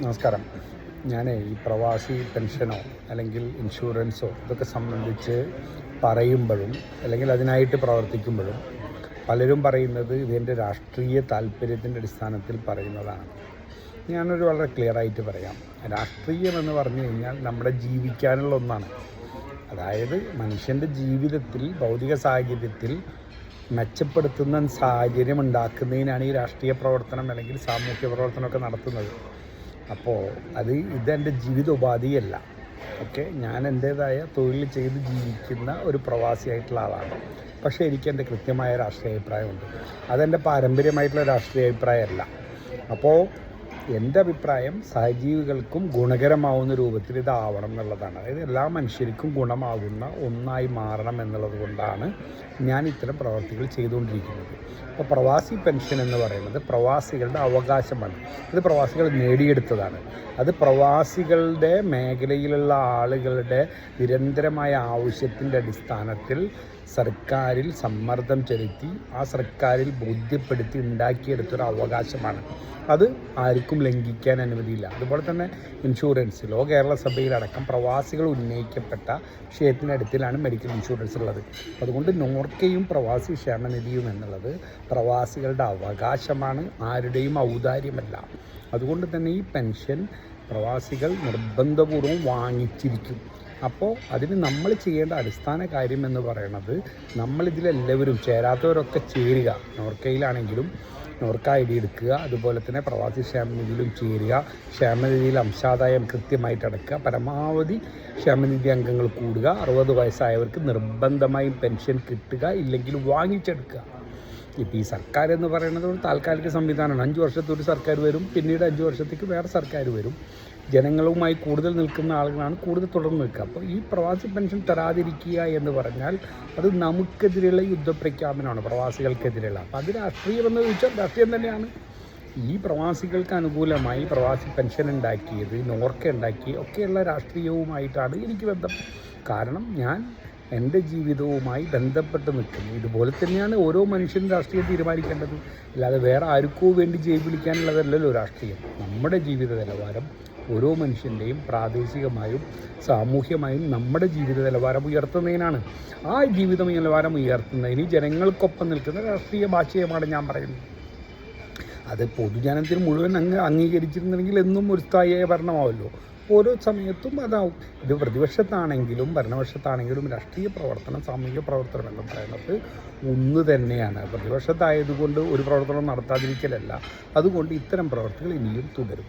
നമസ്കാരം. ഞാൻ ഈ പ്രവാസി പെൻഷനോ അല്ലെങ്കിൽ ഇൻഷുറൻസോ ഇതൊക്കെ സംബന്ധിച്ച് പറയുമ്പോഴും അല്ലെങ്കിൽ അതിനായിട്ട് പ്രവർത്തിക്കുമ്പോഴും പലരും പറയുന്നത് ഇതിൻ്റെ രാഷ്ട്രീയ താല്പര്യത്തിൻ്റെ അടിസ്ഥാനത്തിൽ പറയുന്നതാണ്. ഞാനൊരു വളരെ ക്ലിയറായിട്ട് പറയാം. രാഷ്ട്രീയം എന്ന് പറഞ്ഞു കഴിഞ്ഞാൽ നമ്മുടെ ജീവിക്കാനുള്ള ഒന്നാണ്. അതായത് മനുഷ്യൻ്റെ ജീവിതത്തിൽ ഭൗതിക സാഹചര്യത്തിൽ മെച്ചപ്പെടുത്തുന്ന സാഹചര്യം ഉണ്ടാക്കുന്നതിനാണ് ഈ രാഷ്ട്രീയ പ്രവർത്തനം അല്ലെങ്കിൽ സാമൂഹ്യ പ്രവർത്തനമൊക്കെ നടത്തുന്നത്. അപ്പോൾ ഇതെൻ്റെ ജീവിതോപാധിയല്ല. ഞാൻ എൻ്റേതായ തൊഴിൽ ചെയ്ത് ജീവിക്കുന്ന ഒരു പ്രവാസിയായിട്ടുള്ള ആളാണ്. പക്ഷേ എനിക്ക് എൻ്റെ കൃത്യമായ രാഷ്ട്രീയ അഭിപ്രായമുണ്ട്. അതെൻ്റെ പാരമ്പര്യമായിട്ടുള്ള രാഷ്ട്രീയ അഭിപ്രായമല്ല. അപ്പോൾ എൻ്റെ അഭിപ്രായം സഹജീവികൾക്കും ഗുണകരമാവുന്ന രൂപത്തിൽ ഇതാവണം എന്നുള്ളതാണ്. അതായത് എല്ലാ മനുഷ്യർക്കും ഗുണമാകുന്ന ഒന്നായി മാറണം എന്നുള്ളത് കൊണ്ടാണ് ഞാൻ ഇത്തരം പ്രവർത്തികൾ ചെയ്തുകൊണ്ടിരിക്കുന്നത്. അപ്പോൾ പ്രവാസി പെൻഷൻ എന്ന് പറയുന്നത് പ്രവാസികളുടെ അവകാശമാണ്. ഇത് പ്രവാസികൾ നേടിയെടുത്തതാണ്. അത് പ്രവാസികളുടെ മേഖലയിലുള്ള ആളുകളുടെ നിരന്തരമായ ആവശ്യത്തിൻ്റെ അടിസ്ഥാനത്തിൽ സർക്കാരിൽ സമ്മർദ്ദം ചെലുത്തി ആ സർക്കാരിൽ ബോധ്യപ്പെടുത്തി ഉണ്ടാക്കിയെടുത്തൊരു അവകാശമാണ്. അത് ആർക്കും ലംഘിക്കാൻ അനുമതിയില്ല. അതുപോലെ തന്നെ ഇൻഷുറൻസിലോ കേരള സഭയിലടക്കം പ്രവാസികൾ ഉന്നയിക്കപ്പെട്ട വിഷയത്തിനടുത്തിലാണ് മെഡിക്കൽ ഇൻഷുറൻസ് ഉള്ളത്. അതുകൊണ്ട് നോർക്കയും പ്രവാസി ക്ഷേമനിധിയും എന്നുള്ളത് പ്രവാസികളുടെ അവകാശമാണ്, ആരുടെയും ഔദാര്യമല്ല. അതുകൊണ്ട് തന്നെ ഈ പെൻഷൻ പ്രവാസികൾ നിർബന്ധപൂർവ്വം വാങ്ങിച്ചിരിക്കും. അപ്പോൾ അതിന് നമ്മൾ ചെയ്യേണ്ട അടിസ്ഥാന കാര്യം എന്ന് പറയുന്നത് നമ്മളിതിലെല്ലാവരും ചേരാത്തവരൊക്കെ ചേരുക. നോർക്കയിലാണെങ്കിലും നോർക്ക ഐ ഡി എടുക്കുക, അതുപോലെ തന്നെ പ്രവാസി ക്ഷേമനിധിയിലും ചേരുക, ക്ഷേമനിധിയിൽ അംശാദായം കൃത്യമായിട്ട് അടക്കുക, പരമാവധി ക്ഷേമനിധി അംഗങ്ങൾ കൂടുക, 60 വയസ്സായവർക്ക് നിർബന്ധമായും പെൻഷൻ കിട്ടുക, ഇല്ലെങ്കിൽ വാങ്ങിച്ചെടുക്കുക. ഇപ്പോൾ ഈ സർക്കാർ എന്ന് പറയുന്നത് ഒരു താൽക്കാലിക സംവിധാനമാണ്. 5 വർഷത്തെ ഒരു സർക്കാർ വരും, പിന്നീട് 5 വർഷത്തേക്ക് വേറെ സർക്കാർ വരും. ജനങ്ങളുമായി കൂടുതൽ നിൽക്കുന്ന ആളുകളാണ് കൂടുതൽ തുടർന്ന് നിൽക്കുക. അപ്പോൾ ഈ പ്രവാസി പെൻഷൻ തരാതിരിക്കുക എന്ന് പറഞ്ഞാൽ അത് നമുക്കെതിരെയുള്ള യുദ്ധപ്രഖ്യാപനമാണ്, പ്രവാസികൾക്കെതിരെയുള്ള. അപ്പോൾ അത് രാഷ്ട്രീയമെന്ന് ചോദിച്ചാൽ രാഷ്ട്രീയം തന്നെയാണ്. ഈ പ്രവാസികൾക്ക് അനുകൂലമായി പ്രവാസി പെൻഷൻ ഉണ്ടാക്കിയത്, നോർക്ക ഉണ്ടാക്കി ഒക്കെയുള്ള രാഷ്ട്രീയവുമായിട്ടാണ് എനിക്ക് ബന്ധം. കാരണം ഞാൻ എൻ്റെ ജീവിതവുമായി ബന്ധപ്പെട്ട് നിൽക്കുന്നു. ഇതുപോലെ തന്നെയാണ് ഓരോ മനുഷ്യനും രാഷ്ട്രീയം തീരുമാനിക്കേണ്ടത്. അല്ലാതെ വേറെ ആർക്കോ വേണ്ടി ജയിപ്പിടിക്കാനുള്ളതല്ലല്ലോ രാഷ്ട്രീയം. നമ്മുടെ ജീവിത നിലവാരം ഓരോ മനുഷ്യൻ്റെയും പ്രാദേശികമായും സാമൂഹ്യമായും നമ്മുടെ ജീവിത നിലവാരം ഉയർത്തുന്നതിനാണ്. ആ ജീവിത നിലവാരം ഉയർത്തുന്നതിന് ജനങ്ങൾക്കൊപ്പം നിൽക്കുന്ന രാഷ്ട്രീയ ഭാഷയമാണ് ഞാൻ പറയുന്നത്. അത് പൊതുജനത്തിന് മുഴുവൻ അംഗീകരിച്ചിരുന്നെങ്കിൽ എന്നും ഒരു സ്ഥായിയായ ഭരണമാവല്ലോ. ഓരോ സമയത്തും അതാവും. ഇത് പ്രതിപക്ഷത്താണെങ്കിലും ഭരണപക്ഷത്താണെങ്കിലും രാഷ്ട്രീയ പ്രവർത്തനം സാമൂഹിക പ്രവർത്തനം എന്ന് പറയുന്നത് ഒന്ന് തന്നെയാണ്. പ്രതിപക്ഷത്തായതുകൊണ്ട് ഒരു പ്രവർത്തനം നടത്താതിരിക്കലല്ല. അതുകൊണ്ട് ഇത്തരം പ്രവർത്തികൾ ഇനിയും തുടരും.